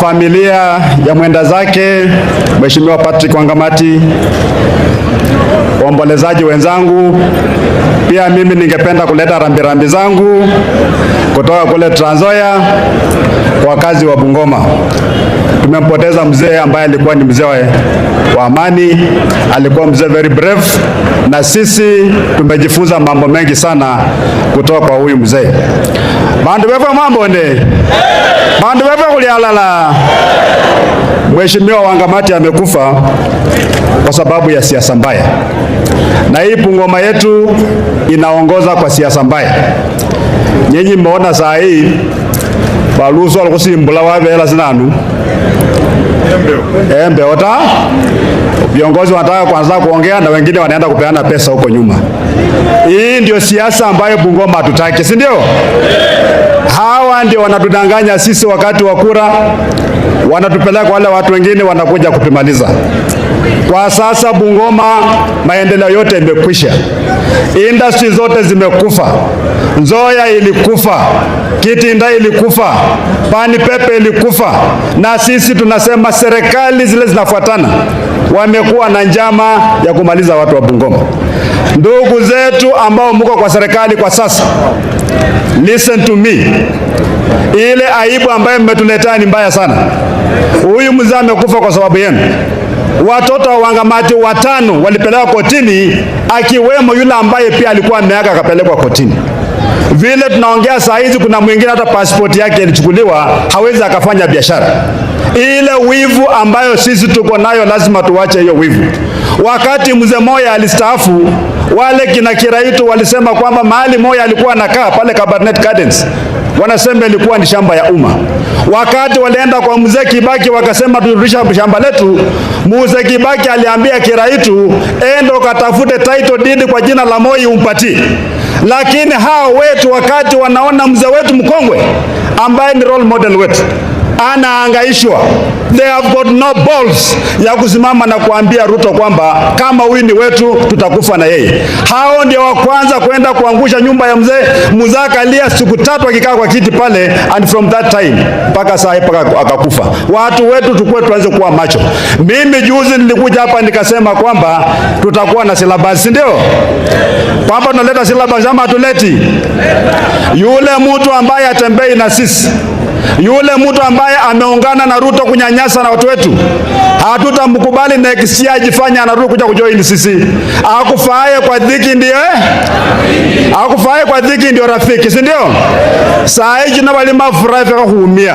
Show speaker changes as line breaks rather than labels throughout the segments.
familia ya mwenda zake Mheshimiwa Patrick Wangamati, waombolezaji wenzangu, pia mimi ningependa kuleta rambirambi zangu kutoka kule Trans Nzoia kwa wakazi wa Bungoma. Tumempoteza mzee ambaye alikuwa ni mzee wa amani, alikuwa mzee very brave, na sisi tumejifunza mambo mengi sana kutoka kwa huyu mzee. Bandu wewe mambo nde. Bandu wewe kulialala. Mheshimiwa Wangamati amekufa kwa sababu ya siasa mbaya. Na hii Bungoma yetu inaongoza kwa siasa mbaya. Nyinyi mmeona saa hii baluso alikusimbula wabela sinanu. Ota viongozi wanataka kuanza kuongea na wengine wanaenda kupeana pesa huko nyuma. Hii ndio siasa ambayo Bungoma hatutaki, si ndio? Hawa ndio wanatudanganya sisi wakati wa kura, wanatupeleka wale watu wengine wanakuja kutumaliza. Kwa sasa Bungoma maendeleo yote imekwisha. Industry zote zimekufa. Nzoia ilikufa, Kitinda ilikufa, Pani Pepe ilikufa, na sisi tunasema serikali zile zinafuatana wamekuwa na njama ya kumaliza watu wa Bungoma. Ndugu zetu ambao mko kwa serikali kwa sasa, listen to me. Ile aibu ambayo mmetuletea ni mbaya sana. Huyu mzee amekufa kwa sababu yenu. Watoto wa Wangamati 5 walipelekwa kotini, akiwemo yule ambaye pia alikuwa ameaga akapelekwa kotini. Vile tunaongea saa hizi kuna mwingine hata passport yake ilichukuliwa, hawezi akafanya biashara. Ile wivu ambayo sisi tuko nayo lazima tuwache hiyo wivu. Wakati mzee Moya alistaafu, wale kina Kiraitu walisema kwamba mahali Moya alikuwa anakaa pale Cabernet Gardens, wanasema ilikuwa ni shamba ya umma. Wakati walienda kwa mzee Kibaki wakasema turudisha shamba letu, mzee Kibaki aliambia Kiraitu, enda ukatafute title deed kwa jina la Moi umpatie. Lakini hao wetu wakati wanaona mzee wetu mkongwe ambaye ni role model wetu anaangaishwa, they have got no balls ya kusimama na kuambia Ruto kwamba kama huyu ni wetu tutakufa na yeye. Hao ndio wa kwanza kwenda kuangusha nyumba ya mzee Muzaka alia siku 3 akikaa kwa kiti pale, and from that time mpaka saa mpaka akakufa. Watu wetu tukue tuanze kuwa macho. Mimi juzi nilikuja hapa nikasema kwamba tutakuwa na syllabus, ndio? Kwamba tunaleta syllabus ama tuleti? Yule mtu ambaye atembei na sisi, yule mtu ambaye ameungana na Ruto kunyanyasa na watu wetu, hatutamkubali na kisia ajifanya anarudi kuja kujoin sisi. Akufaye kwa dhiki ndio akufaye kwa dhiki ndio rafiki, si ndio? Saa hii na wale mafurahi kwa kuumia.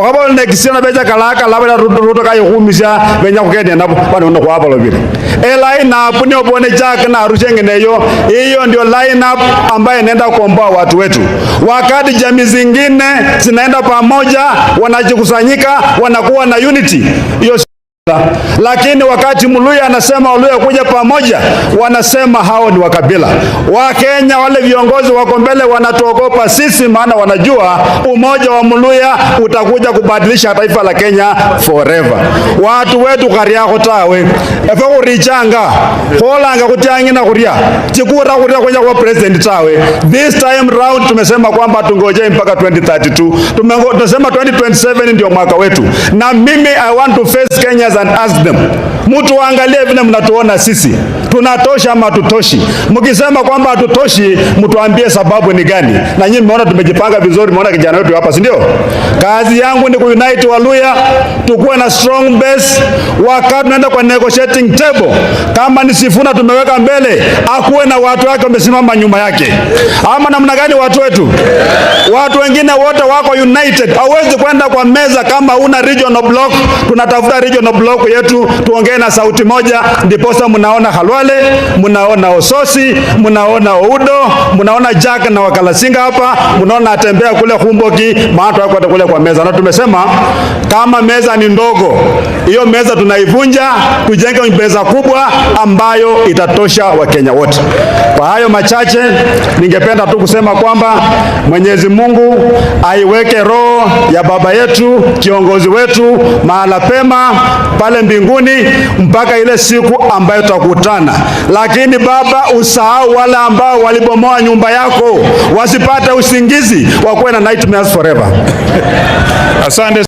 Wakabo na kisia na beja kalaka labda Ruto kai kuumisha benya kugende na bwana ndo kwa hapo vile. Line up ni obone jack na Arusha ngeneyo. Hiyo ndio line up ambaye inaenda kuomboa watu wetu. Wakati jamii zingine zinaenda pamoja, wanajikusanyika, wanakuwa na unity. Hiyo lakini wakati Mluya anasema Waluya kuja pamoja, wanasema hao ni wakabila. Wakenya wale viongozi wako mbele wanatuogopa sisi, maana wanajua umoja wa Mluya utakuja kubadilisha taifa la Kenya forever. Watu wetu kariako tawe efe kurichanga holanga kutiangi na kuria chikura kuria kwenye kwa president tawe. This time round tumesema kwamba tungoje mpaka 2032. Tumesema 2027 ndio mwaka wetu, na mimi I want to face Kenya and ask them, mtu waangalie vile mnatuona sisi, tunatosha ama tutoshi? Mkisema kwamba hatutoshi, mtuambie sababu ni gani. Na nyinyi mmeona tumejipanga vizuri, mmeona kijana wetu hapa, si ndio? Kazi yangu ni kuunite Waluya, tukue na strong base. Wakati tunaenda kwa negotiating table, kama ni Sifuna tumeweka mbele, akuwe na watu wake wamesimama nyuma yake. Ama namna gani watu wetu? Watu wengine wote wako united. Hauwezi kwenda kwa meza kama una regional block. Tunatafuta regional block yetu, tuongee na sauti moja, ndiposa mnaona Halwale, mnaona Ososi, mnaona Oudo, mnaona Jack na Wakalasinga hapa, mnaona atembea kule Humboki, maana wako kule kwa meza. Na tumesema kama meza ni ndogo, hiyo meza tunaivunja, tujenge meza kubwa ambayo itatosha Wakenya wote. Kwa hayo machache, ningependa tu kusema kwamba Mwenyezi Mungu aiweke roho ya baba yetu, kiongozi wetu mahala pema pale mbinguni mpaka ile siku ambayo tutakutana. Lakini baba, usahau wale ambao walibomoa nyumba yako, wasipate usingizi, wakuwe na nightmares forever. Asante.